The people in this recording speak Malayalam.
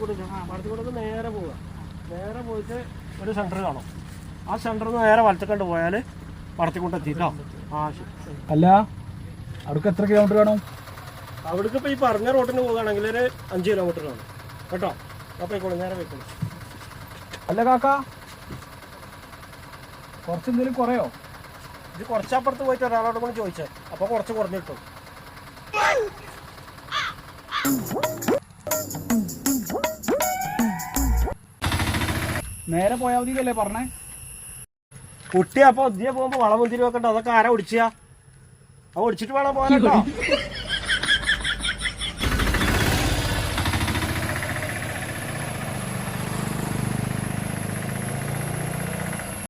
പാടത്തിക്കൂടെ നേരെ പോവുക. നേരെ പോയിട്ട് ഒരു സെൻറ്റർ കാണും. ആ സെൻറ്ററിൽ നിന്ന് നേരെ വലത്തേക്കണ്ട് പോയാൽ പാടത്തിക്കൂട്ട് എത്തിയിട്ടോ. ആ ശരി. അല്ല അവിടേക്ക് എത്ര കിലോമീറ്റർ വേണം? അവിടേക്ക് ഇപ്പോൾ ഈ പറഞ്ഞ റോട്ടിന് പോകുകയാണെങ്കിൽ ഒരു 5 കിലോമീറ്റർ വേണം കേട്ടോ. അപ്പോൾ പോയിക്കോളൂ, നേരെ പോയിക്കോളൂ. അല്ല കാക്ക കുറച്ചെന്തെങ്കിലും കുറയോ? ഇത് കുറച്ചപ്പുറത്ത് പോയിട്ട് ഒരാളോട് കൂടി ചോദിച്ചേ, അപ്പോൾ കുറച്ച് കുറഞ്ഞിട്ടു. നേരെ പോയാൽ മതിയല്ലേ പറഞ്ഞേ? കുട്ടി അപ്പോൾ ഒതിയെ പോകുമ്പോൾ വളം മുന്തിരി വെക്കണ്ട, അതൊക്കെ ആരാ ഒടിച്ചാ? അത് ഒടിച്ചിട്ട് വേണം പോകാൻ കേട്ടോ.